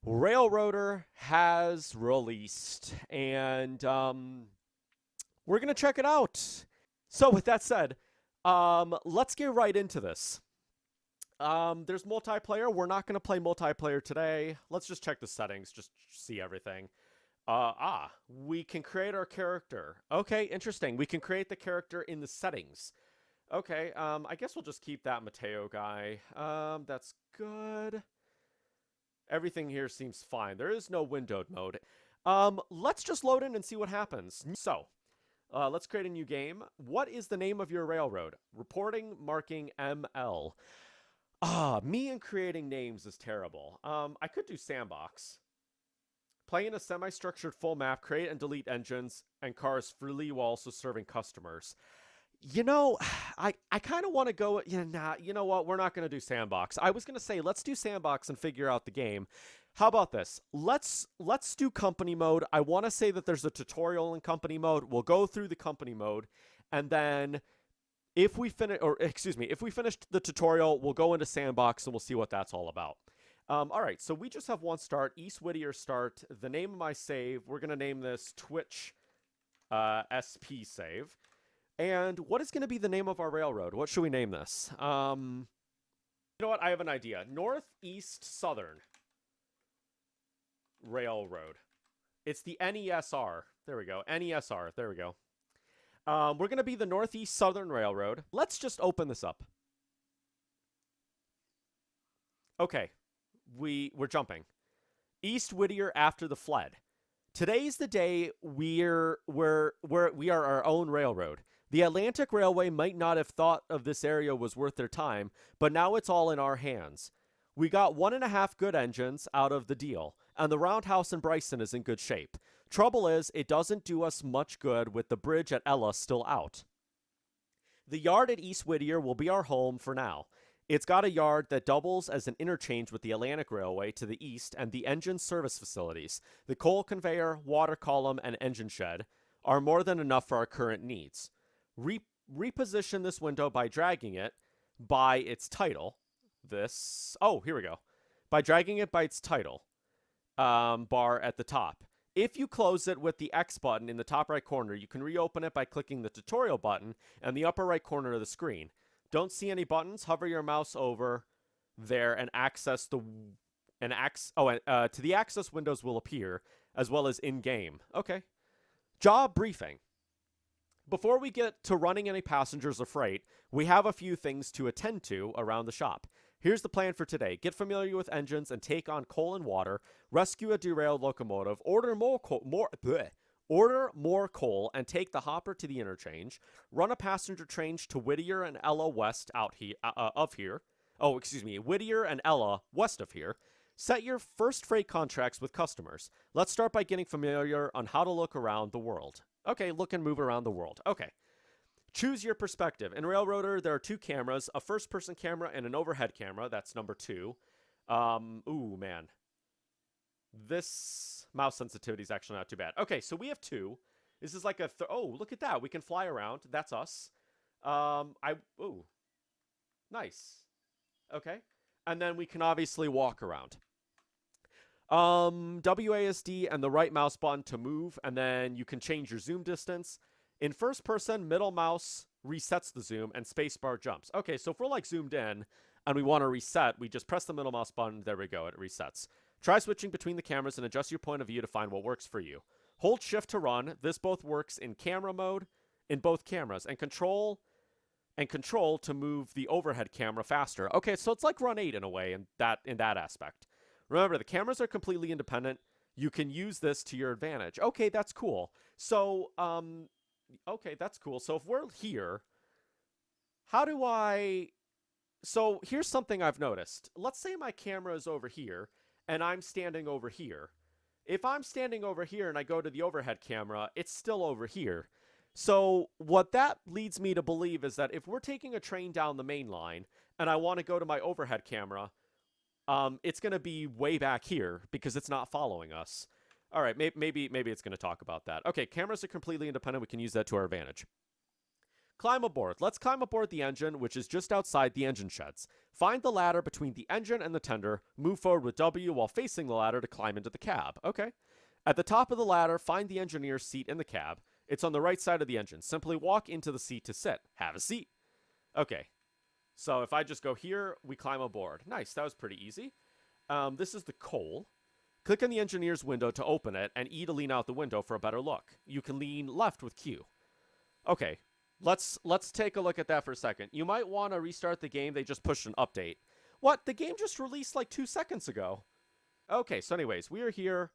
Railroader has released, and we're going to check it out. So, with that said, let's get right into this. There's multiplayer. We're not going to play multiplayer today. Let's just check the settings, just see everything. We can create our character. Okay, interesting. We can create the character in the settings. Okay, I guess we'll just keep that Mateo guy. That's good. Everything here seems fine. There is no windowed mode. Let's just load in and see what happens. So, let's create a new game. What is the name of your railroad? Reporting marking ML. Me and creating names is terrible. I could do sandbox. Play in a semi-structured full map, create and delete engines and cars freely while also serving customers. You know, I kind of want to go, you know what? We're not going to do sandbox. I was going to say, let's do sandbox and figure out the game. How about this? Let's do company mode. I want to say that there's a tutorial in company mode. We'll go through the company mode, and then if we finish, or excuse me, if we finished the tutorial, we'll go into sandbox and we'll see what that's all about. All right, so we just have one start, East Whittier start. The name of my save, we're going to name this Twitch SP save. And what is going to be the name of our railroad? What should we name this? You know what? I have an idea. Northeast Southern Railroad. It's the NESR. There we go. NESR. There we go. We're going to be the Northeast Southern Railroad. Let's just open this up. Okay. We're jumping. East Whittier after the flood. Today's the day we are our own railroad. The Atlantic Railway might not have thought of this area was worth their time, but now it's all in our hands. We got 1.5 good engines out of the deal, and the roundhouse in Bryson is in good shape. Trouble is, it doesn't do us much good with the bridge at Ella still out. The yard at East Whittier will be our home for now. It's got a yard that doubles as an interchange with the Atlantic Railway to the east and the engine service facilities. The coal conveyor, water column, and engine shed are more than enough for our current needs. Reposition this window by dragging it by its title. Here we go. By dragging it by its title bar at the top. If you close it with the X button in the top right corner, you can reopen it by clicking the tutorial button in the upper right corner of the screen. Don't see any buttons? Hover your mouse over there and access to the access windows will appear, as well as in-game. Okay. Job briefing. Before we get to running any passengers or freight, we have a few things to attend to around the shop. Here's the plan for today. Get familiar with engines and take on coal and water, rescue a derailed locomotive, order more coal and take the hopper to the interchange, run a passenger train to Whittier and Ella west Whittier and Ella west of here. Set your first freight contracts with customers. Let's start by getting familiar on how to look around the world. Okay, look and move around the world. Okay. Choose your perspective. In Railroader, there are 2 cameras, a first-person camera and an overhead camera. That's number 2. Ooh, man. This mouse sensitivity is actually not too bad. Okay, so we have 2. This is like oh, look at that. We can fly around. That's us. Ooh. Nice. Okay. And then we can obviously walk around. WASD and the right mouse button to move, and then you can change your zoom distance. In first person, middle mouse resets the zoom, and spacebar jumps. Okay, so if we're like zoomed in and we want to reset, we just press the middle mouse button. There we go, it resets. Try switching between the cameras and adjust your point of view to find what works for you. Hold shift to run. This both works in camera mode in both cameras, and control to move the overhead camera faster. Okay, so it's like Run 8 in a way in that aspect. Remember, the cameras are completely independent. You can use this to your advantage. Okay, that's cool. So, okay, that's cool. So if we're here, so here's something I've noticed. Let's say my camera is over here, and I'm standing over here. If I'm standing over here and I go to the overhead camera, it's still over here. So what that leads me to believe is that if we're taking a train down the main line, and I want to go to my overhead camera, it's going to be way back here because it's not following us. All right, maybe it's going to talk about that. Okay, cameras are completely independent. We can use that to our advantage. Climb aboard. Let's climb aboard the engine, which is just outside the engine sheds. Find the ladder between the engine and the tender. Move forward with W while facing the ladder to climb into the cab. Okay. At the top of the ladder, find the engineer's seat in the cab. It's on the right side of the engine. Simply walk into the seat to sit. Have a seat. Okay. So if I just go here, we climb aboard. Nice. That was pretty easy. This is the coal. Click on the engineer's window to open it, and E to lean out the window for a better look. You can lean left with Q. Okay. Let's take a look at that for a second. You might want to restart the game. They just pushed an update. What? The game just released like 2 seconds ago. Okay, so anyways, we are here.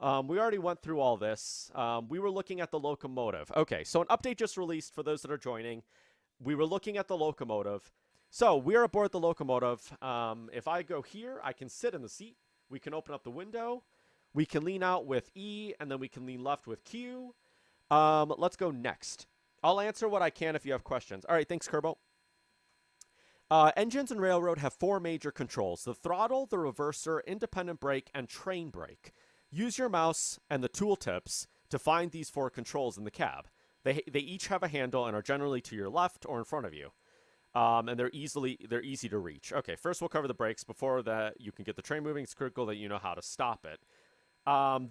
We already went through all this. We were looking at the Locomotive. Okay, so an update just released for those that are joining. We were looking at the Locomotive. So we're aboard the Locomotive. If I go here, I can sit in the seat. We can open up the window. We can lean out with E, and then we can lean left with Q. Let's go next. I'll answer what I can if you have questions. All right, thanks, Kerbo. Engines and railroad have 4 major controls: the throttle, the reverser, independent brake, and train brake. Use your mouse and the tooltips to find these 4 controls in the cab. They each have a handle and are generally to your left or in front of you. And they're easy to reach. Okay, first we'll cover the brakes. Before that, you can get the train moving. It's critical that you know how to stop it.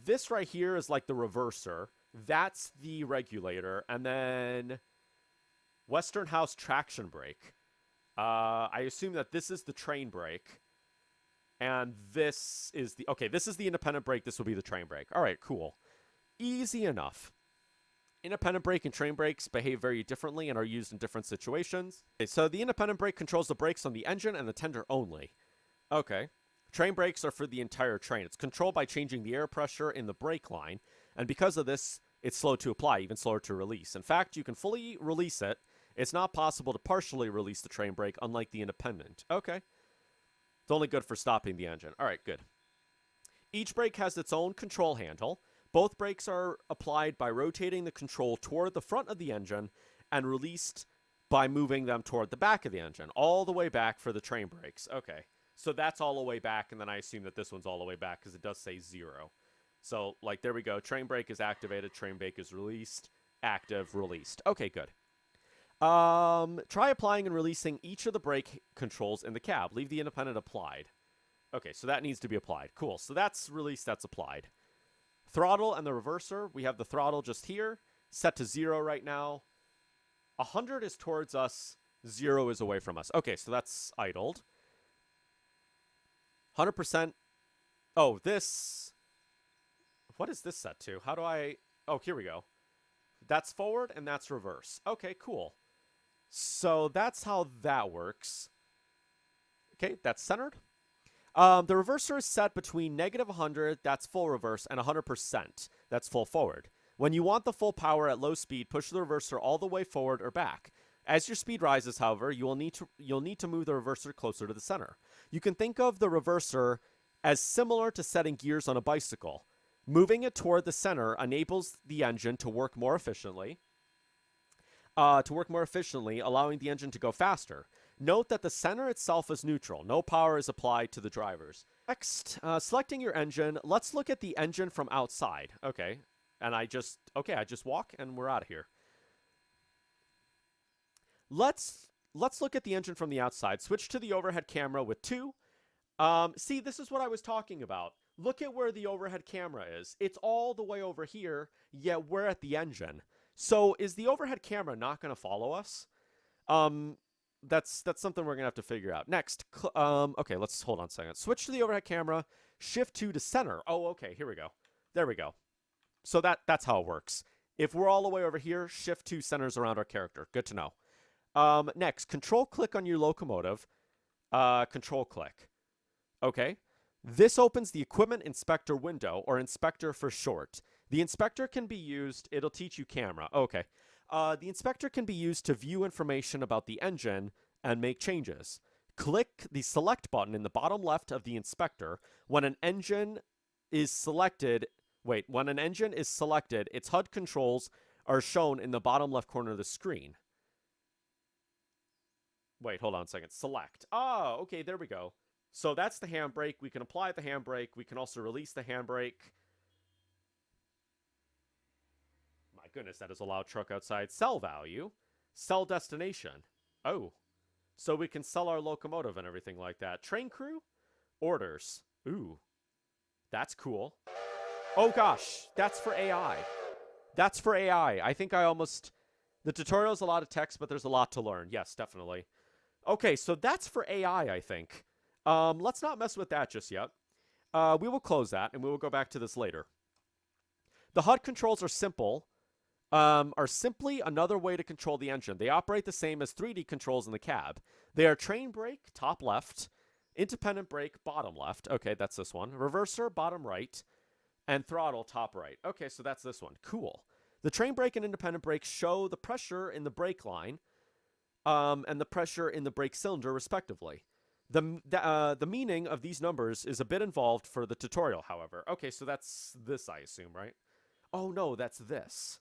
This right here is like the reverser. That's the regulator. And then Westinghouse traction brake. I assume that this is the train brake. And this is the... Okay, this is the independent brake. This will be the train brake. All right, cool. Easy enough. Independent brake and train brakes behave very differently and are used in different situations. Okay, so the independent brake controls the brakes on the engine and the tender only. Okay. Train brakes are for the entire train. It's controlled by changing the air pressure in the brake line, and because of this, it's slow to apply, even slower to release. In fact, you can fully release it. It's not possible to partially release the train brake, unlike the independent. Okay. It's only good for stopping the engine. All right, good. Each brake has its own control handle. Both brakes are applied by rotating the control toward the front of the engine and released by moving them toward the back of the engine, all the way back for the train brakes. Okay, so that's all the way back, and then I assume that this one's all the way back because it does say 0. So, like, there we go. Train brake is activated. Train brake is released. Active, released. Okay, good. Try applying and releasing each of the brake controls in the cab. Leave the independent applied. Okay, so that needs to be applied. Cool. So that's released. That's applied. Throttle and the reverser. We have the throttle just here, set to 0 right now. 100 is towards us. 0 is away from us. Okay, so that's idled. 100%. Oh, this... What is this set to? How do I... Oh, here we go. That's forward and that's reverse. Okay, cool. So that's how that works. Okay, that's centered. The reverser is set between -100, that's full reverse, and 100%, that's full forward. When you want the full power at low speed, push the reverser all the way forward or back. As your speed rises, however, you'll need to move the reverser closer to the center. You can think of the reverser as similar to setting gears on a bicycle. Moving it toward the center enables the engine to work more efficiently, allowing the engine to go faster. Note that the center itself is neutral. No power is applied to the drivers. Next, selecting your engine. Let's look at the engine from outside. Okay. And I just walk and we're out of here. Let's look at the engine from the outside. Switch to the overhead camera with 2. See, this is what I was talking about. Look at where the overhead camera is. It's all the way over here, yet we're at the engine. So is the overhead camera not going to follow us? That's something we're going to have to figure out. Next, okay, let's hold on a second. Switch to the overhead camera, shift 2 to center. Oh, okay, here we go. There we go. So that's how it works. If we're all the way over here, shift 2 centers around our character. Good to know. Next, control click on your locomotive. Control click. Okay. This opens the equipment inspector window, or inspector for short. The inspector can be used, it'll teach you camera. Okay. The inspector can be used to view information about the engine and make changes. Click the select button in the bottom left of the inspector. When an engine is selected, its HUD controls are shown in the bottom left corner of the screen. Wait, hold on a second. Select. Oh, okay, there we go. So that's the handbrake. We can apply the handbrake. We can also release the handbrake. My goodness, that is a loud truck outside. Sell value. Sell destination. Oh. So we can sell our locomotive and everything like that. Train crew? Orders. Ooh. That's cool. Oh gosh, that's for AI. That's for AI. I think I almost... The tutorial is a lot of text, but there's a lot to learn. Yes, definitely. Okay, so that's for AI, I think. Let's not mess with that just yet. We will close that, and we will go back to this later. The HUD controls are simple. Are simply another way to control the engine. They operate the same as 3D controls in the cab. They are train brake, top left, independent brake, bottom left. Okay, that's this one. Reverser, bottom right, and throttle, top right. Okay, so that's this one. Cool. The train brake and independent brake show the pressure in the brake line and the pressure in the brake cylinder, respectively. The meaning of these numbers is a bit involved for the tutorial, however. Okay, so that's this, I assume, right? Oh, no, that's this.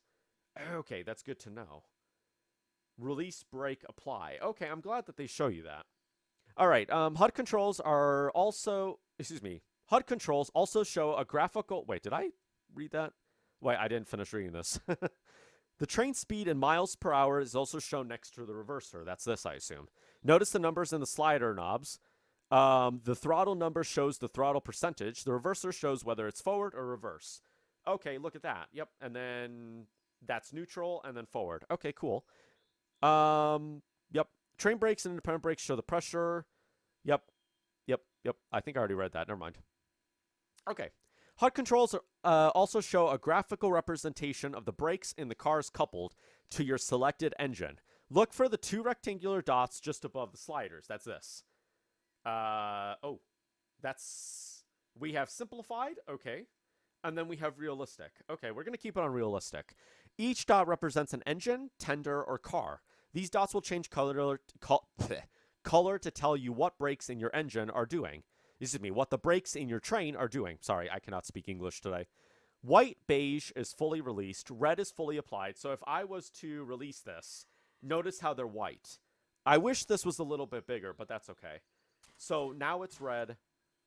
Okay, that's good to know. Release, brake, apply. Okay, I'm glad that they show you that. All right, HUD controls are also... Excuse me. HUD controls also show a graphical... Wait, did I read that? Wait, I didn't finish reading this. The train speed in miles per hour is also shown next to the reverser. That's this, I assume. Notice the numbers in the slider knobs. The throttle number shows the throttle percentage. The reverser shows whether it's forward or reverse. Okay, look at that. Yep, and then that's neutral and then forward. Okay, cool. Yep. Train brakes and independent brakes show the pressure. Yep. I think I already read that. Never mind. Okay. HUD controls also show a graphical representation of the brakes in the cars coupled to your selected engine. Look for the two rectangular dots just above the sliders. That's this. We have simplified. Okay. And then we have realistic. Okay, we're going to keep it on realistic. Each dot represents an engine, tender, or car. These dots will change color to tell you what brakes in your engine are doing. Excuse me, what the brakes in your train are doing. Sorry, I cannot speak English today. White, beige is fully released. Red is fully applied. So if I was to release this, notice how they're white. I wish this was a little bit bigger, but that's okay. So now it's red.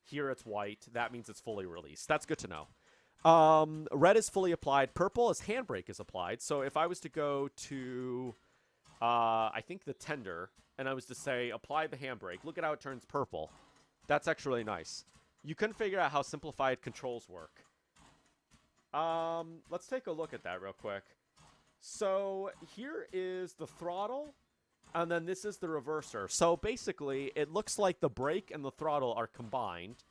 Here it's white. That means it's fully released. That's good to know. Red is fully applied. Purple is handbrake is applied. So if I was to go to, I think the tender, and I was to say apply the handbrake, look at how it turns purple. That's actually really nice. You couldn't figure out how simplified controls work. Let's take a look at that real quick. So here is the throttle, and then this is the reverser. So basically, it looks like the brake and the throttle are combined.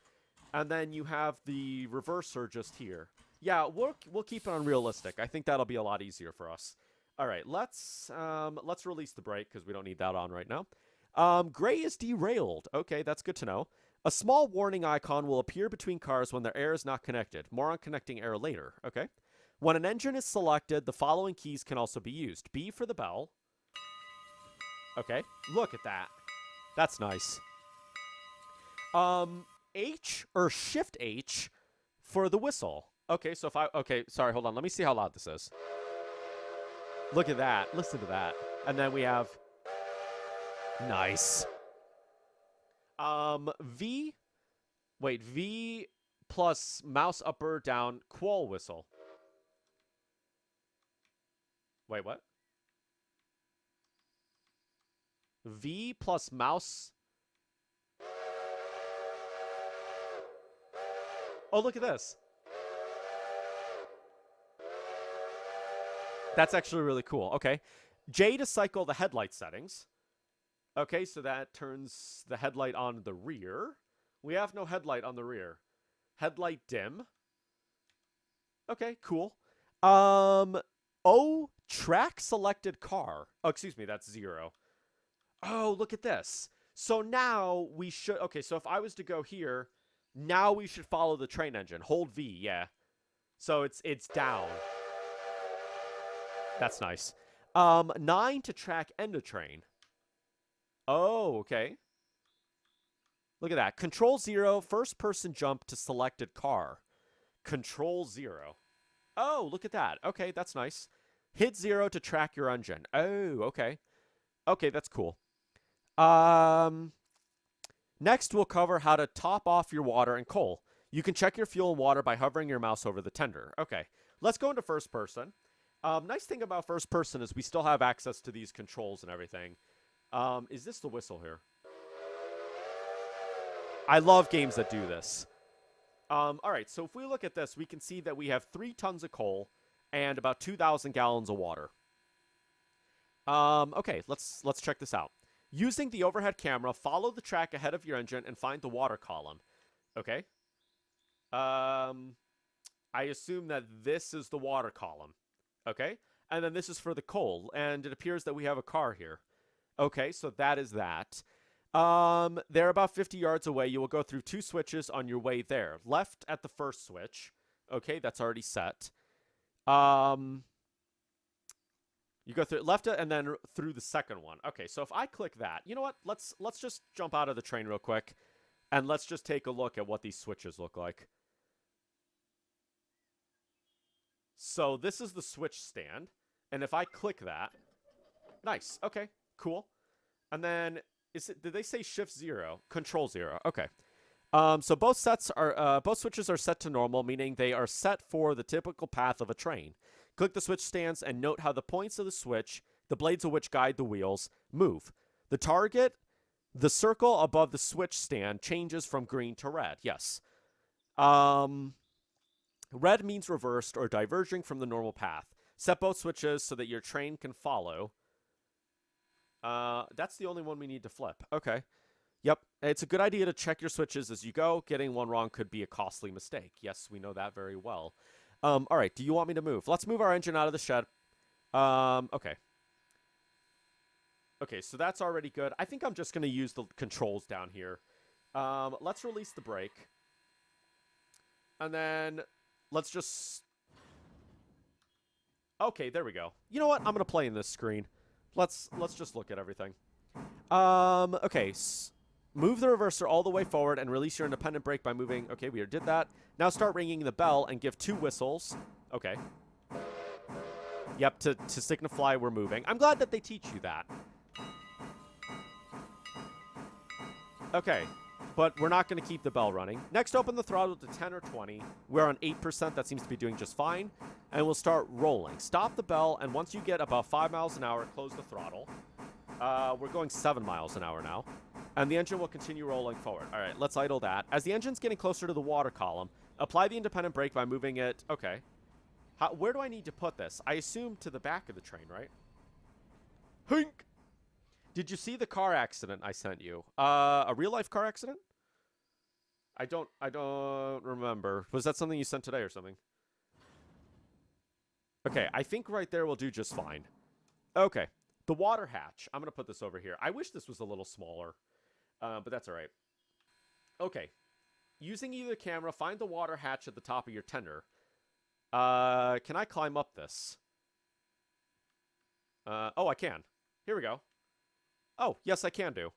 And then you have the reverser just here. Yeah, we'll keep it on realistic. I think that'll be a lot easier for us. All right, let's release the brake because we don't need that on right now. Gray is derailed. Okay, that's good to know. A small warning icon will appear between cars when their air is not connected. More on connecting air later. Okay. When an engine is selected, the following keys can also be used. B for the bell. Okay, look at that. That's nice. H or Shift H for the whistle. Okay, so if okay, sorry, hold on. Let me see how loud this is. Look at that. Listen to that. And then we have nice. V plus mouse up or down qual whistle. Wait, what? V plus mouse. Oh, look at this. That's actually really cool. Okay. J to cycle the headlight settings. Okay, so that turns the headlight on the rear. We have no headlight on the rear. Headlight dim. Okay, cool. O, track selected car. Oh, excuse me, that's 0. Oh, look at this. So now we should... Okay, so if I was to go here, now we should follow the train engine. Hold V, yeah. So it's down. That's nice. 9 to track end of train. Oh, okay. Look at that. Control 0, first person jump to selected car. Control 0. Oh, look at that. Okay, that's nice. Hit 0 to track your engine. Oh, okay. Okay, that's cool. Next, we'll cover how to top off your water and coal. You can check your fuel and water by hovering your mouse over the tender. Okay, let's go into first person. Nice thing about first person is we still have access to these controls and everything. Is this the whistle here? I love games that do this. All right, so if we look at this, we can see that we have 3 tons of coal and about 2,000 gallons of water. Okay, let's check this out. Using the overhead camera, follow the track ahead of your engine and find the water column. Okay. I assume that this is the water column. Okay. And then this is for the coal, and it appears that we have a car here. Okay, so that is that. They're about 50 yards away. You will go through 2 switches on your way there. Left at the first switch. Okay, that's already set. You go through left and then through the second one. Okay, so if I click that, you know what? Let's just jump out of the train real quick, and let's just take a look at what these switches look like. So this is the switch stand, and if I click that, nice. Okay, cool. And then did they say shift 0? Control 0. Okay. So both switches are set to normal, meaning they are set for the typical path of a train. Click the switch stands and note how the points of the switch, the blades of which guide the wheels, move. The target, the circle above the switch stand, changes from green to red. Yes. Red means reversed or diverging from the normal path. Set both switches so that your train can follow. That's the only one we need to flip. Okay. Yep. It's a good idea to check your switches as you go. Getting one wrong could be a costly mistake. Yes, we know that very well. All right. Do you want me to move? Let's move our engine out of the shed. Okay. Okay, so that's already good. I think I'm just going to use the controls down here. Let's release the brake. And then let's just... Okay, there we go. You know what? I'm going to play in this screen. Let's just look at everything. Okay, move the reverser all the way forward and release your independent brake by moving. Okay, we did that. Now start ringing the bell and give 2 whistles. Okay. Yep, to signify we're moving. I'm glad that they teach you that. Okay, but we're not going to keep the bell running. Next, open the throttle to 10 or 20. We're on 8%. That seems to be doing just fine. And we'll start rolling. Stop the bell, and once you get about 5 miles an hour, close the throttle. We're going 7 miles an hour now. And the engine will continue rolling forward. All right, let's idle that. As the engine's getting closer to the water column, apply the independent brake by moving it. Okay. Where do I need to put this? I assume to the back of the train, right? Hink! Did you see the car accident I sent you? A real-life car accident? I don't remember. Was that something you sent today or something? Okay, I think right there will do just fine. Okay. The water hatch. I'm going to put this over here. I wish this was a little smaller, but that's all right. Okay. Using either camera, find the water hatch at the top of your tender. Can I climb up this? Oh, I can. Here we go. Oh, yes, I can do.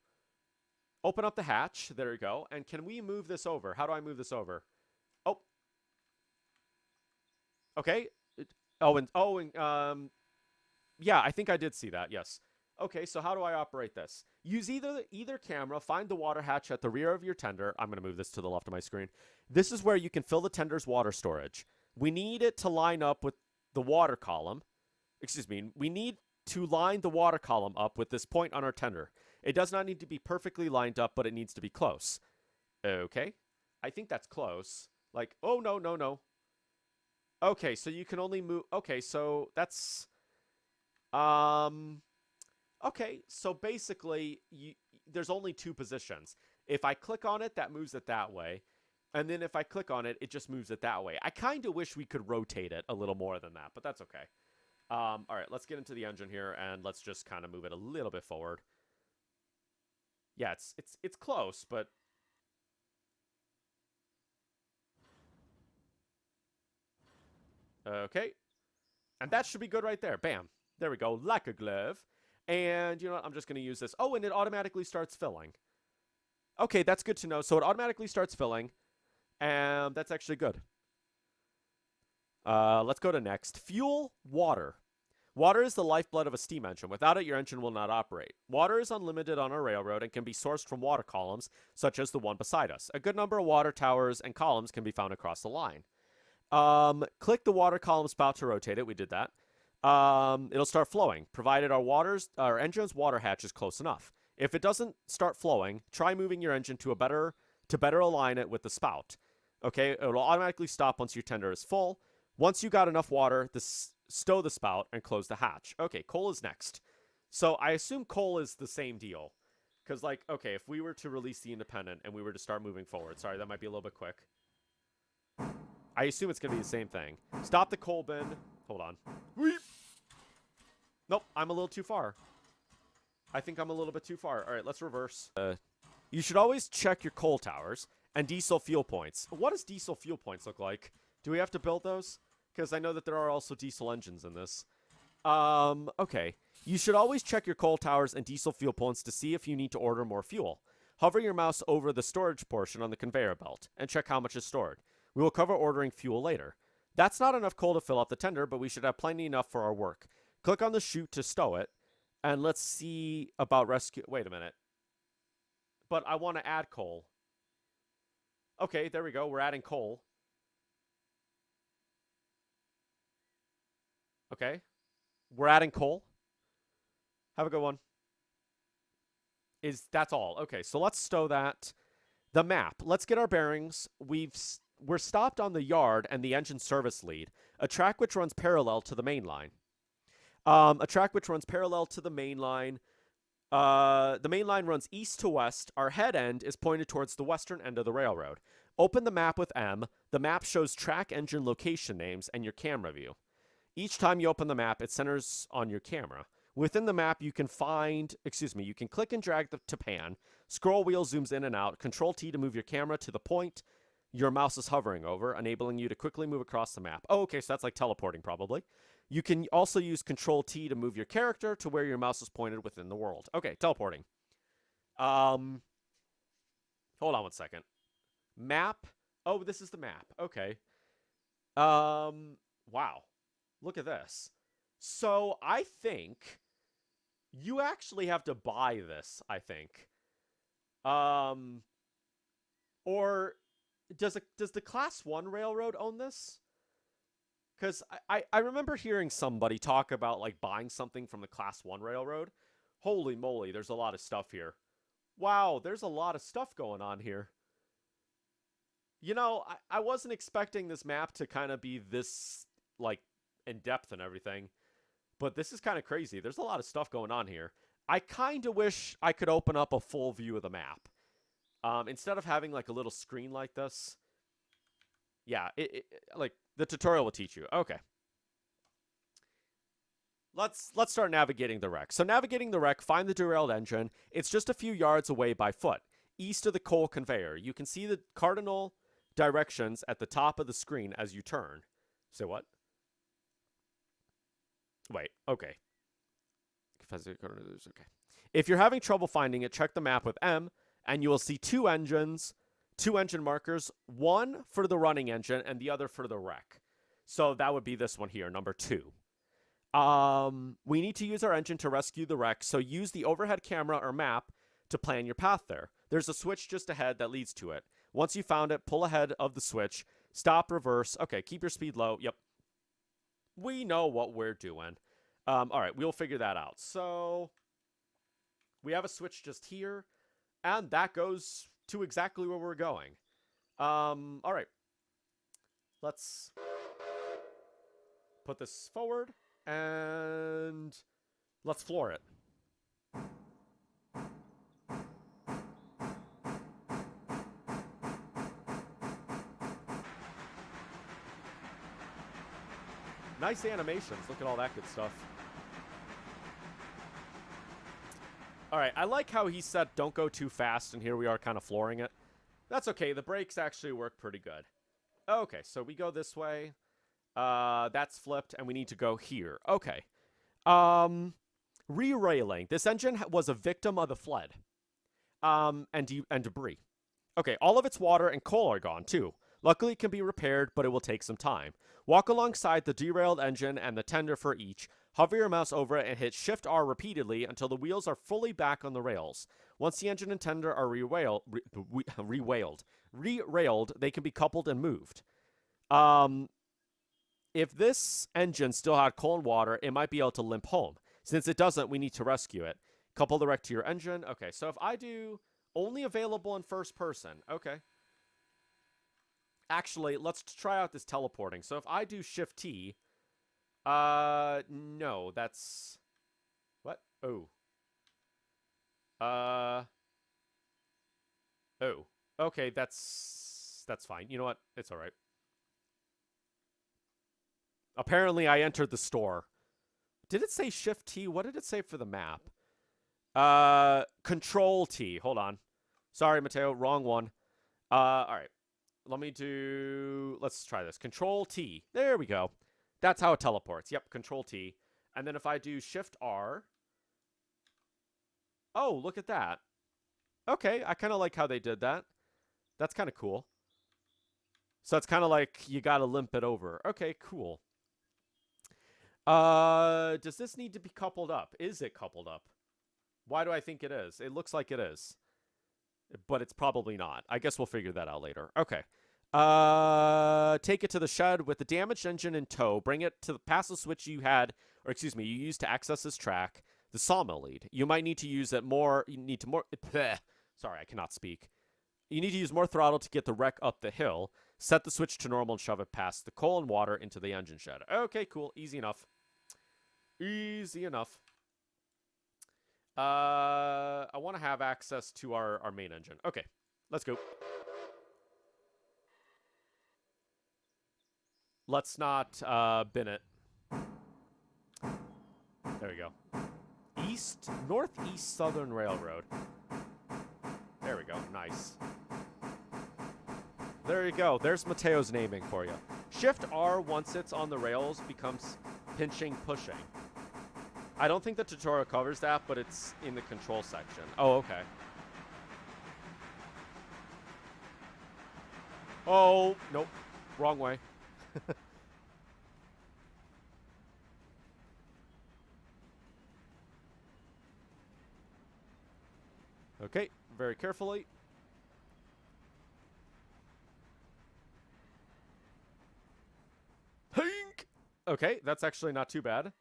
Open up the hatch. There we go. And can we move this over? How do I move this over? Oh. Okay. Yeah, I think I did see that. Yes. Okay, so how do I operate this? Use either camera, find the water hatch at the rear of your tender. I'm going to move this to the left of my screen. This is where you can fill the tender's water storage. We need it to line up with the water column. Excuse me. We need to line the water column up with this point on our tender. It does not need to be perfectly lined up, but it needs to be close. Okay. I think that's close. Like, oh, no. Okay, so you can only move... Okay, so that's... Okay, so basically, there's only 2 positions. If I click on it, that moves it that way. And then if I click on it, it just moves it that way. I kind of wish we could rotate it a little more than that, but that's okay. All right, let's get into the engine here, and let's just kind of move it a little bit forward. Yeah, it's close, but... Okay. And that should be good right there. Bam. There we go. Like a glove. And you know what? I'm just going to use this. Oh, and it automatically starts filling. Okay, that's good to know. So it automatically starts filling. And that's actually good. Let's go to next. Fuel, water. Water is the lifeblood of a steam engine. Without it, your engine will not operate. Water is unlimited on our railroad and can be sourced from water columns, such as the one beside us. A good number of water towers and columns can be found across the line. Click the water column spout to rotate it. We did that. it'll start flowing, provided our engine's water hatch is close enough. If it doesn't start flowing, try moving your engine to better align it with the spout. Okay, it'll automatically stop once your tender is full. Once you got enough water, stow the spout and close the hatch. Okay, coal is next. So I assume coal is the same deal. Because, like, okay, if we were to release the Independent and we were to start moving forward. Sorry, that might be a little bit quick. I assume it's going to be the same thing. Stop the coal bin. Hold on. Weep. Nope, I'm a little too far. I think I'm a little bit too far. All right, let's reverse. You should always check your coal towers and diesel fuel points. What does diesel fuel points look like? Do we have to build those? Because I know that there are also diesel engines in this. Okay. You should always check your coal towers and diesel fuel points to see if you need to order more fuel. Hover your mouse over the storage portion on the conveyor belt and check how much is stored. We will cover ordering fuel later. That's not enough coal to fill up the tender, but we should have plenty enough for our work. Click on the chute to stow it, and let's see about rescue. Wait a minute. But I want to add coal. Okay, there we go. We're adding coal. Okay. We're adding coal. Have a good one. That's all. Okay, so let's stow that. The map. Let's get our bearings. We're stopped on the yard and the engine service lead, a track which runs parallel to the main line. A track which runs parallel to the main line. The main line runs east to west. Our head end is pointed towards the western end of the railroad. Open the map with M. The map shows track engine location names and your camera view. Each time you open the map, it centers on your camera. Within the map, you can click and drag to pan. Scroll wheel zooms in and out. Control T to move your camera to the point your mouse is hovering over, enabling you to quickly move across the map. Oh, okay, so that's like teleporting probably. You can also use Control T to move your character to where your mouse is pointed within the world. Okay, teleporting. Hold on one second. Map. Oh, this is the map. Okay. Wow. Look at this. So I think you actually have to buy this, I think. Or does the Class 1 railroad own this? Because I remember hearing somebody talk about like buying something from the Class 1 railroad. Holy moly, there's a lot of stuff here. Wow, there's a lot of stuff going on here. You know, I wasn't expecting this map to kind of be this, like, in depth and everything. But this is kind of crazy. There's a lot of stuff going on here. I kind of wish I could open up a full view of the map. Instead of having, like, a little screen like this. Yeah, like, the tutorial will teach you. Okay. Let's start navigating the wreck. So navigating the wreck, find the derailed engine. It's just a few yards away by foot, east of the coal conveyor. You can see the cardinal directions at the top of the screen as you turn. Say what? Wait, okay. Okay. If you're having trouble finding it, check the map with M, and you will see two engine markers, one for the running engine and the other for the wreck. So that would be this one here, number 2. We need to use our engine to rescue the wreck, so use the overhead camera or map to plan your path there. There's a switch just ahead that leads to it. Once you found it, pull ahead of the switch, stop, reverse. Okay, keep your speed low. Yep. We know what we're doing. All right, we'll figure that out. So we have a switch just here, and that goes to exactly where we're going. All right. Let's put this forward, and let's floor it. Nice animations. Look at all that good stuff. All right, I like how he said don't go too fast, and here we are kind of flooring it. That's okay. The brakes actually work pretty good. Okay, so we go this way. That's flipped, and we need to go here. Okay. Rerailing. This engine was a victim of the flood. And debris. Okay, all of its water and coal are gone, too. Luckily, it can be repaired, but it will take some time. Walk alongside the derailed engine and the tender for each. Hover your mouse over it and hit Shift R repeatedly until the wheels are fully back on the rails. Once the engine and tender are rerailed, they can be coupled and moved. if this engine still had coal and water, it might be able to limp home. Since it doesn't, we need to rescue it. Couple the wreck to your engine. Okay, so if I do only available in first person. Okay. Actually, let's try out this teleporting. So if I do Shift T, no, that's what? Oh. Oh. Okay, that's fine. You know what? It's all right. Apparently, I entered the store. Did it say Shift T? What did it say for the map? Control T. Hold on. Sorry, Mateo. Wrong one. All right. Let's try this. Control T. There we go. That's how it teleports. Yep, Control T. And then if I do Shift R. Oh, look at that. Okay, I kind of like how they did that. That's kind of cool. So it's kind of like you got to limp it over. Okay, cool. Does this need to be coupled up? Is it coupled up? Why do I think it is? It looks like it is. But it's probably not. I guess we'll figure that out later. Okay. Take it to the shed with the damaged engine in tow. Bring it to past the switch you used to access this track, the sawmill lead. You might need to use it more. Sorry, I cannot speak. You need to use more throttle to get the wreck up the hill. Set the switch to normal and shove it past the coal and water into the engine shed. Okay, cool. Easy enough. Easy enough. I want to have access to our main engine. Okay, let's go. Let's not bin it. There we go. Northeast Southern Railroad. There we go. Nice. There you go. There's Mateo's naming for you. Shift R, once it's on the rails, becomes pinching, pushing. I don't think the tutorial covers that, but it's in the control section. Oh, okay. Oh, nope. Wrong way. Okay, very carefully. Hink! Okay, that's actually not too bad.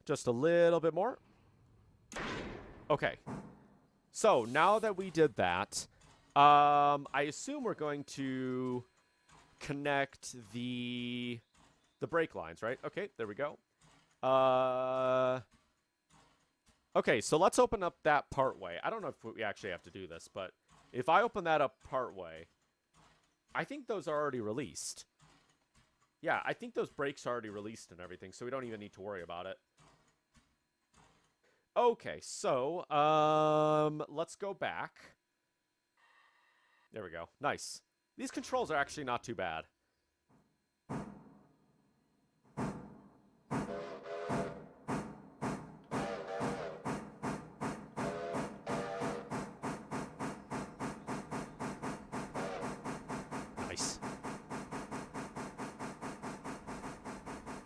Just a little bit more. Okay. So, now that we did that, I assume we're going to connect the brake lines, right? Okay, there we go. Okay, so let's open up that part way. I don't know if we actually have to do this, but if I open that up part way, I think those are already released. Yeah, I think those brakes are already released and everything, so we don't even need to worry about it. Okay, so, let's go back. There we go. Nice. These controls are actually not too bad. Nice.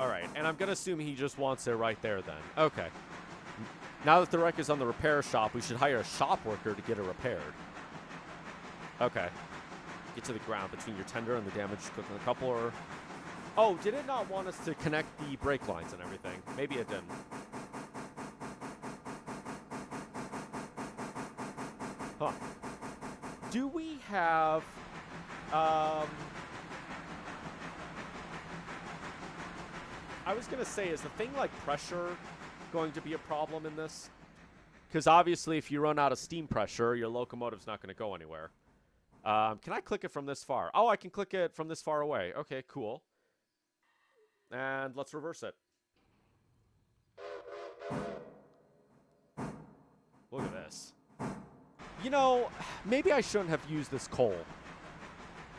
Alright, and I'm gonna assume he just wants it right there then. Okay. Now that the wreck is on the repair shop, we should hire a shop worker to get it repaired. Okay. Get to the ground between your tender and the damaged coupler. Oh, did it not want us to connect the brake lines and everything? Maybe it didn't. Huh. Do we have... I was going to say, is the thing like pressure going to be a problem in this? Because obviously if you run out of steam pressure, your locomotive's not going to go anywhere. Can I click it from this far? Oh, I can click it from this far away. Okay, cool. And let's reverse it. Look at this. You know, maybe I shouldn't have used this coal.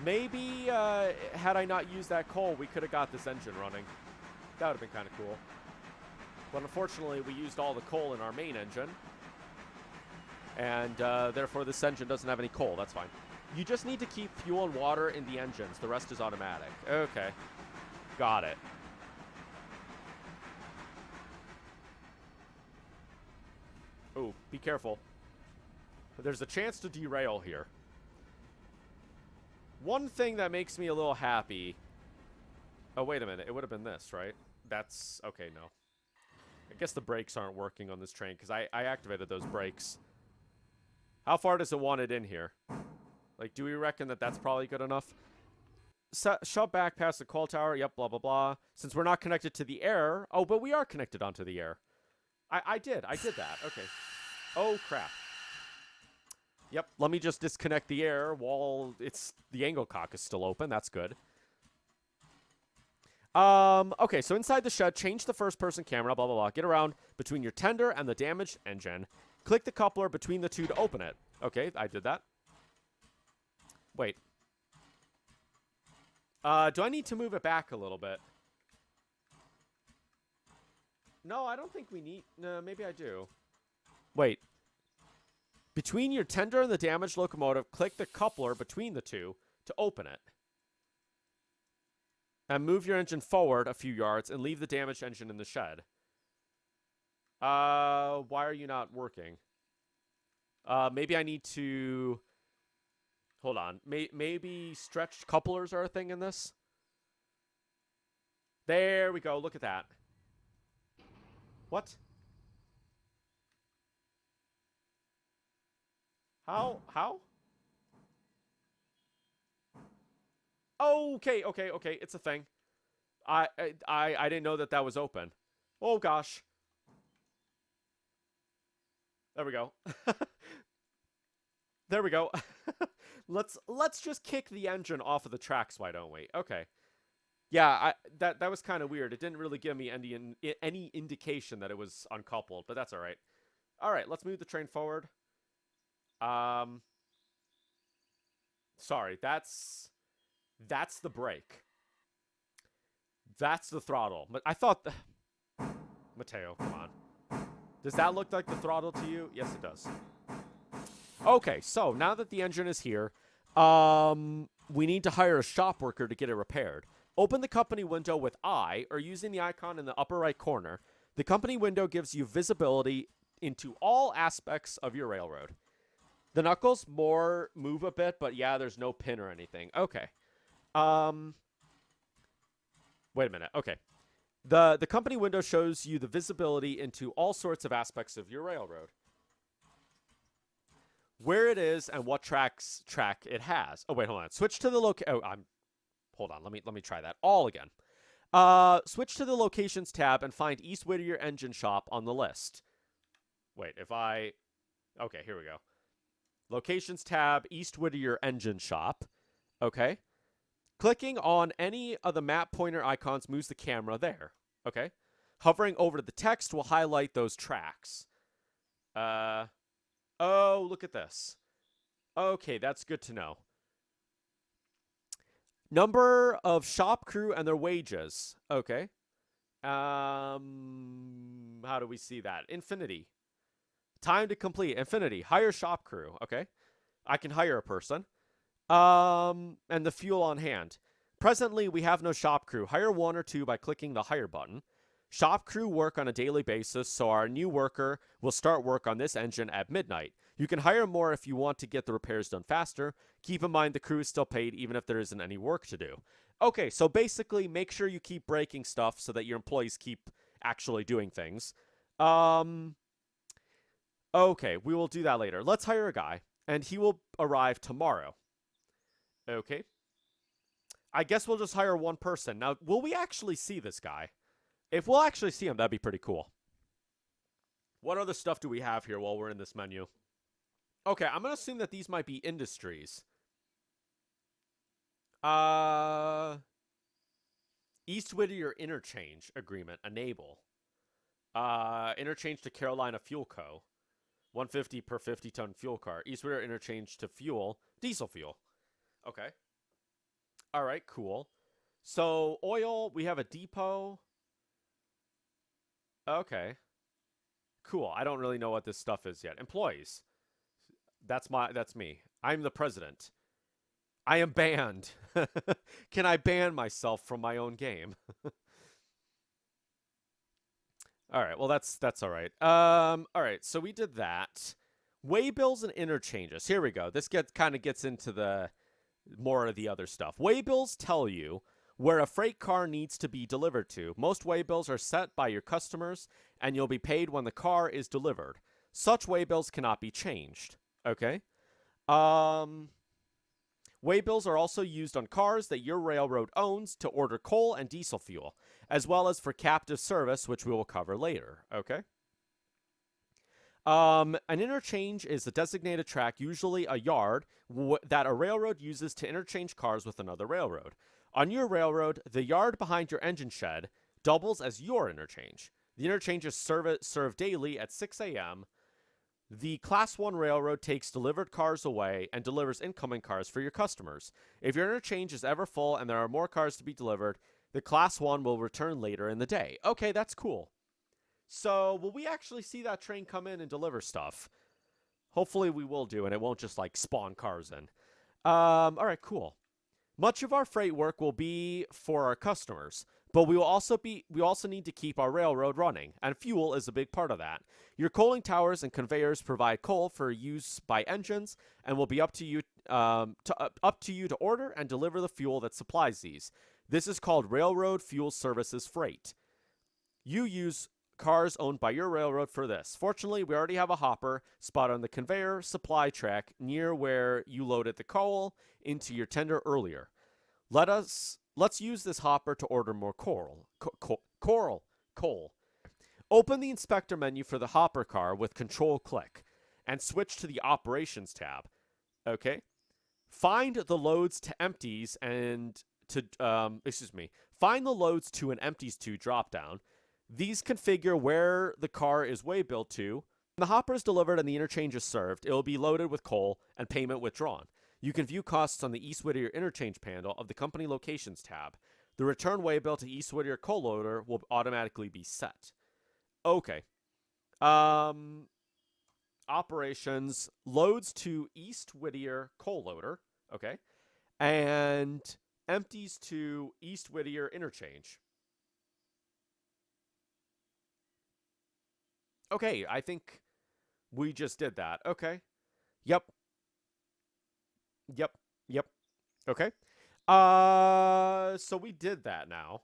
Maybe, had I not used that coal, we could have got this engine running. That would have been kind of cool. But unfortunately, we used all the coal in our main engine. And, therefore, this engine doesn't have any coal. That's fine. You just need to keep fuel and water in the engines. The rest is automatic. Okay. Got it. Oh, be careful. There's a chance to derail here. One thing that makes me a little happy Oh, wait a minute. It would have been this, right? That's... Okay, no. I guess the brakes aren't working on this train because I activated those brakes. How far does it want it in here? Like, do we reckon that that's probably good enough? Shove back past the call tower. Yep, blah, blah, blah. Since we're not connected to the air. Oh, but we are connected onto the air. I did that. Okay. Oh, crap. Yep, let me just disconnect the air while the angle cock is still open. That's good. Okay, so inside the shed, change the first-person camera, blah, blah, blah. Get around between your tender and the damaged engine. Click the coupler between the two to open it. Okay, I did that. Wait. Do I need to move it back a little bit? No, I don't think we need... No, maybe I do. Wait. Between your tender and the damaged locomotive, click the coupler between the two to open it. And move your engine forward a few yards and leave the damaged engine in the shed. Why are you not working? Maybe I need to... Hold on. Maybe stretched couplers are a thing in this? There we go. Look at that. What? How? Okay. It's a thing. I didn't know that was open. Oh gosh. There we go. There we go. Let's just kick the engine off of the tracks, why don't we? Okay. Yeah, that was kind of weird. It didn't really give me any indication that it was uncoupled, but that's all right. All right, let's move the train forward. Sorry, that's the brake. That's the throttle. But I thought... Mateo, come on. Does that look like the throttle to you? Yes, it does. Okay, so now that the engine is here, we need to hire a shop worker to get it repaired. Open the company window with I, or using the icon in the upper right corner. The company window gives you visibility into all aspects of your railroad. The knuckles move a bit, but yeah, there's no pin or anything. Okay. Wait a minute. Okay. The company window shows you the visibility into all sorts of aspects of your railroad. Where it is and what track it has. Oh, wait, hold on. Switch to the hold on. Let me try that all again. Switch to the locations tab and find East Whittier Engine Shop on the list. Wait, okay, here we go. Locations tab, East Whittier Engine Shop. Okay. Clicking on any of the map pointer icons moves the camera there. Okay. Hovering over the text will highlight those tracks. Oh, look at this. Okay, that's good to know. Number of shop crew and their wages. Okay. How do we see that? Infinity. Time to complete. Infinity. Hire shop crew. Okay. I can hire a person. And the fuel on hand. Presently, we have no shop crew. Hire one or two by clicking the hire button. Shop crew work on a daily basis, so our new worker will start work on this engine at midnight. You can hire more if you want to get the repairs done faster. Keep in mind the crew is still paid even if there isn't any work to do. Okay, so basically make sure you keep breaking stuff so that your employees keep actually doing things. Okay, we will do that later. Let's hire a guy, and he will arrive tomorrow. Okay. I guess we'll just hire one person. Now, will we actually see this guy? If we'll actually see him, that'd be pretty cool. What other stuff do we have here while we're in this menu? Okay, I'm going to assume that these might be industries. East Whittier Interchange Agreement. Enable. Interchange to Carolina Fuel Co. 150 per 50-ton fuel car. East Whittier Interchange to fuel. Diesel fuel. Okay. All right, cool. So, oil, we have a depot. Okay. Cool. I don't really know what this stuff is yet. Employees. That's me. I'm the president. I am banned. Can I ban myself from my own game? All right. Well, that's all right. All right. So we did that. Waybills and interchanges. Here we go. This kind of gets into the more of the other stuff. Waybills tell you where a freight car needs to be delivered to. Most waybills are set by your customers, and you'll be paid when the car is delivered. Such waybills cannot be changed. Okay. Waybills are also used on cars that your railroad owns to order coal and diesel fuel, as well as for captive service, which we will cover later. Okay. An interchange is a designated track, usually a yard, that a railroad uses to interchange cars with another railroad. On your railroad, the yard behind your engine shed doubles as your interchange. The interchange is served daily at 6 a.m. The Class 1 railroad takes delivered cars away and delivers incoming cars for your customers. If your interchange is ever full and there are more cars to be delivered, the Class 1 will return later in the day. Okay, that's cool. So, will we actually see that train come in and deliver stuff? Hopefully we will do, and it won't just, like, spawn cars in. Alright, cool. Much of our freight work will be for our customers, but we also need to keep our railroad running, and fuel is a big part of that. Your coaling towers and conveyors provide coal for use by engines, and will be up to you to order and deliver the fuel that supplies these. This is called Railroad Fuel Services Freight. You use cars owned by your railroad for this. Fortunately, we already have a hopper spot on the conveyor supply track near where you loaded the coal into your tender earlier. Let's use this hopper to order more coal. Open the inspector menu for the hopper car with Control-click and switch to the Operations tab. Okay. Find the loads to empties and find the loads to an empties to dropdown. These configure where the car is waybuilt to. When the hopper is delivered and the interchange is served, it will be loaded with coal and payment withdrawn. You can view costs on the East Whittier Interchange panel of the Company Locations tab. The return waybill to East Whittier coal loader will automatically be set. Okay. Operations, loads to East Whittier coal loader. Okay. And empties to East Whittier Interchange. Okay, I think we just did that. Okay. Yep. Okay. So we did that now.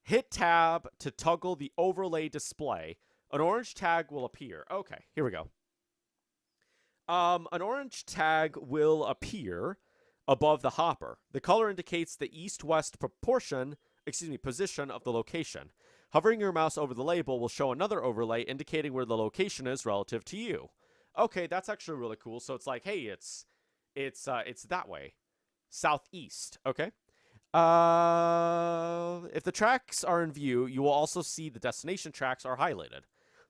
Hit tab to toggle the overlay display. An orange tag will appear. Okay, here we go. An orange tag will appear above the hopper. The color indicates the east-west position of the location. Hovering your mouse over the label will show another overlay indicating where the location is relative to you. Okay, that's actually really cool. So it's like, hey, it's that way, southeast. Okay. If the tracks are in view, you will also see the destination tracks are highlighted.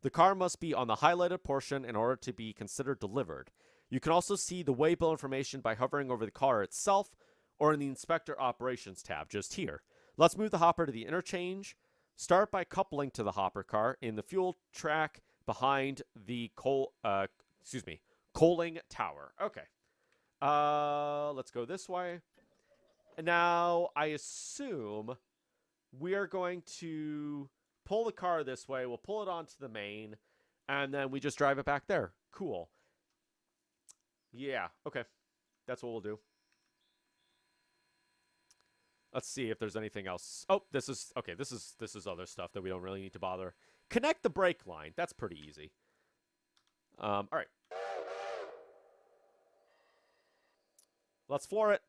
The car must be on the highlighted portion in order to be considered delivered. You can also see the waybill information by hovering over the car itself or in the Inspector Operations tab just here. Let's move the hopper to the interchange. Start by coupling to the hopper car in the fuel track behind the coaling tower. Okay. Let's go this way. And now I assume we are going to pull the car this way. We'll pull it onto the main, and then we just drive it back there. Cool. Yeah, okay. That's what we'll do. Let's see if there's anything else. Oh, this is other stuff that we don't really need to bother. Connect the brake line. That's pretty easy. All right. Let's floor it.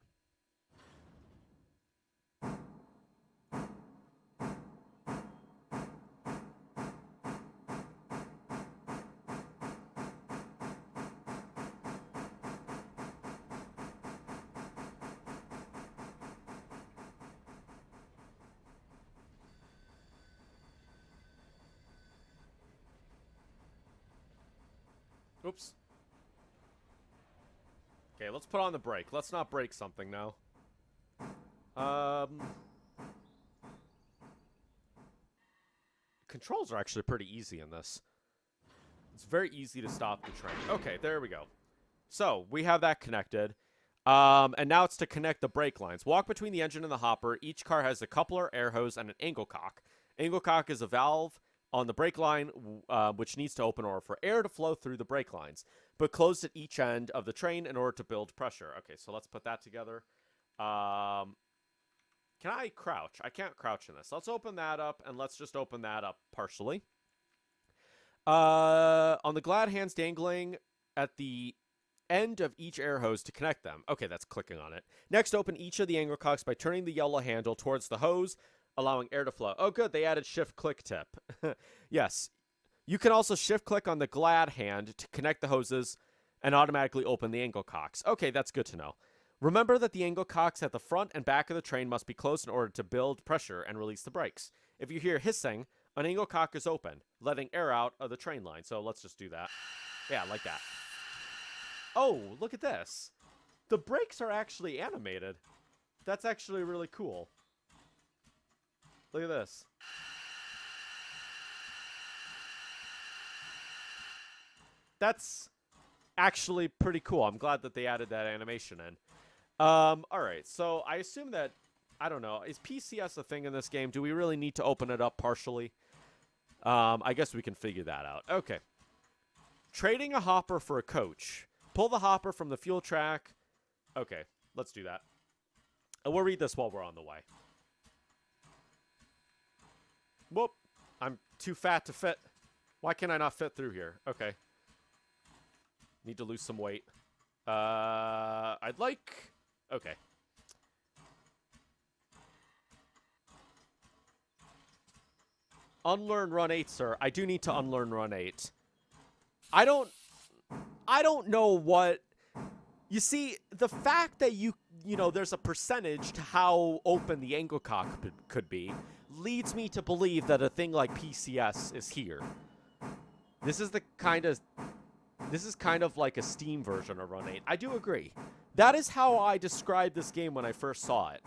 Oops. Okay, let's put on the brake. Let's not break something now. Controls are actually pretty easy in this. It's very easy to stop the train. Okay, there we go. So, we have that connected. And now it's to connect the brake lines. Walk between the engine and the hopper. Each car has a coupler, air hose, and an angle cock. Angle cock is a valve on the brake line, which needs to open or for air to flow through the brake lines, but closed at each end of the train in order to build pressure. Okay, so let's put that together. Can I crouch? I can't crouch in this. Let's open that up, and let's just open that up partially. On the glad hands dangling at the end of each air hose to connect them. Okay, that's clicking on it. Next, open each of the angle cocks by turning the yellow handle towards the hose, allowing air to flow. Oh, good. They added shift-click tip. Yes. You can also shift-click on the glad hand to connect the hoses and automatically open the angle cocks. Okay, that's good to know. Remember that the angle cocks at the front and back of the train must be closed in order to build pressure and release the brakes. If you hear hissing, an angle cock is open, letting air out of the train line. So let's just do that. Yeah, like that. Oh, look at this. The brakes are actually animated. That's actually really cool. Look at this. That's actually pretty cool. I'm glad that they added that animation in. All right, so I assume that, I don't know, is PCS a thing in this game? Do we really need to open it up partially? I guess we can figure that out. Okay. Trading a hopper for a coach. Pull the hopper from the fuel track. Okay, let's do that. And we'll read this while we're on the way. Whoop. I'm too fat to fit. Why can I not fit through here? Okay. Need to lose some weight. I'd like... Okay. Unlearn run 8, sir. I do need to unlearn run 8. I don't know what... You see, the fact that you know, there's a percentage to how open the angle cock could be leads me to believe that a thing like PCS is here. This is kind of like a Steam version of Run 8. I do agree. That is how I described this game when I first saw it.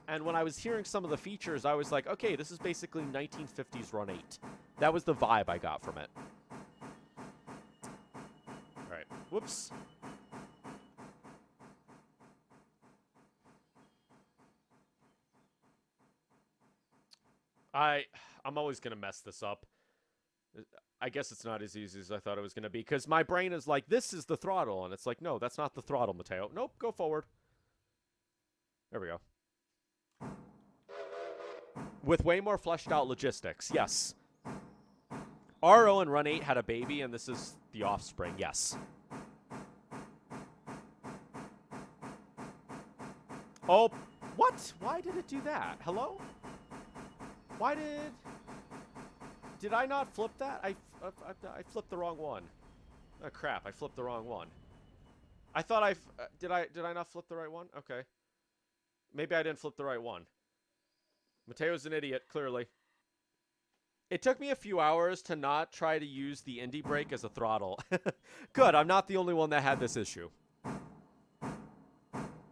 And when I was hearing some of the features, I was like, okay, this is basically 1950s Run 8. That was the vibe I got from it. All right. Whoops. I'm always going to mess this up. I guess it's not as easy as I thought it was going to be, because my brain is like, this is the throttle, and it's like, no, that's not the throttle, Mateo. Nope, go forward. There we go. With way more fleshed out logistics, yes. RO and Run 8 had a baby, and this is the offspring, yes. Oh, what? Why did it do that? Hello? Why did I not flip that? I flipped the wrong one. Oh crap! I flipped the wrong one. I thought did I not flip the right one? Okay. Maybe I didn't flip the right one. Mateo's an idiot, clearly. It took me a few hours to not try to use the indie brake as a throttle. Good, I'm not the only one that had this issue.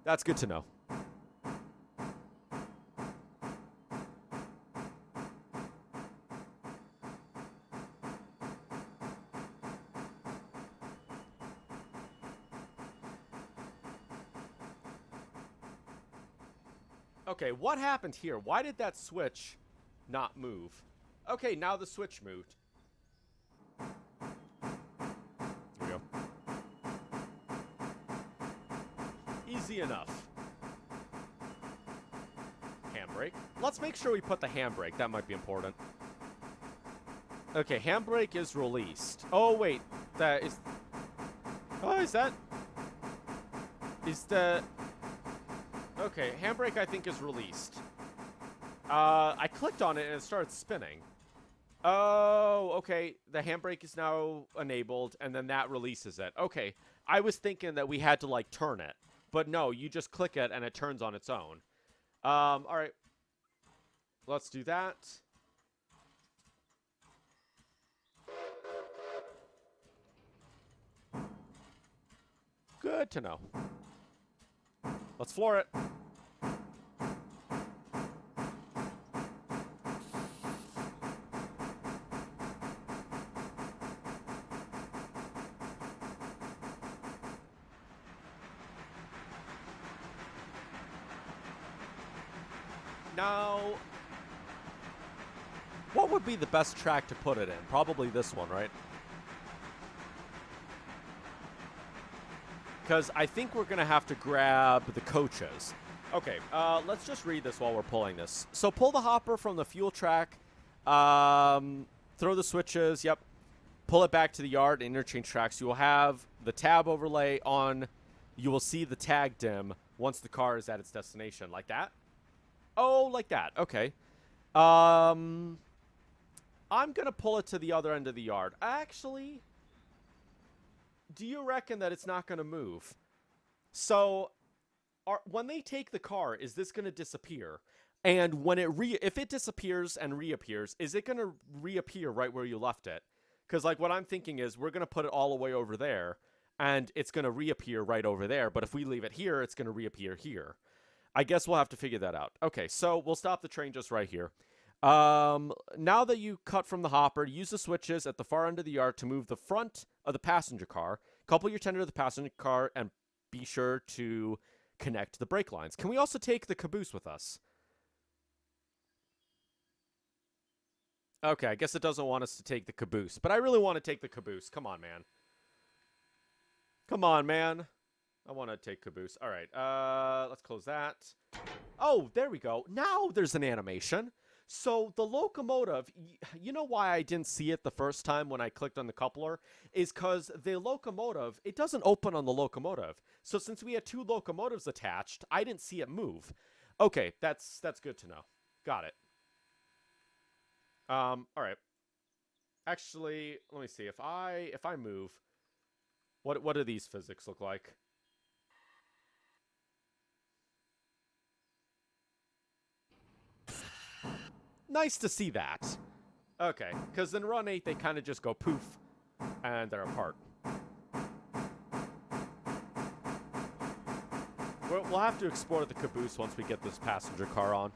That's good to know. Okay, what happened here? Why did that switch not move? Okay, now the switch moved. Here we go. Easy enough. Handbrake. Let's make sure we put the handbrake. That might be important. Okay, handbrake is released. Oh, wait. That is... Oh, is that... Is the... Okay, handbrake I think is released. I clicked on it and it started spinning. Oh, okay. The handbrake is now enabled and then that releases it. Okay, I was thinking that we had to like turn it. But no, you just click it and it turns on its own. All right. Let's do that. Good to know. Let's floor it. Now, what would be the best track to put it in? Probably this one, right? Because I think we're going to have to grab the coaches. Okay, let's just read this while we're pulling this. So pull the hopper from the fuel track, throw the switches, yep. Pull it back to the yard and interchange tracks. You will have the tab overlay on. You will see the tag dim once the car is at its destination. Like that? Oh, like that. Okay. I'm going to pull it to the other end of the yard. Actually, do you reckon that it's not going to move? So, when they take the car, is this going to disappear? And when if it disappears and reappears, is it going to reappear right where you left it? Because, like, what I'm thinking is we're going to put it all the way over there, and it's going to reappear right over there. But if we leave it here, it's going to reappear here. I guess we'll have to figure that out. Okay, so we'll stop the train just right here. Now that you cut from the hopper, use the switches at the far end of the yard to move the front of the passenger car. Couple your tender to the passenger car, and be sure to connect the brake lines. Can we also take the caboose with us? Okay, I guess it doesn't want us to take the caboose, but I really want to take the caboose. Come on, man. Come on, man. I want to take caboose. All right, let's close that. Oh, there we go. Now there's an animation. So the locomotive, you know why I didn't see it the first time when I clicked on the coupler? Is because the locomotive, it doesn't open on the locomotive. So since we had two locomotives attached, I didn't see it move. Okay, that's good to know. Got it. All right. Actually, let me see. If I move, what do these physics look like? Nice to see that. Okay, because in Run 8, they kind of just go poof, and they're apart. We'll have to explore the caboose once we get this passenger car on.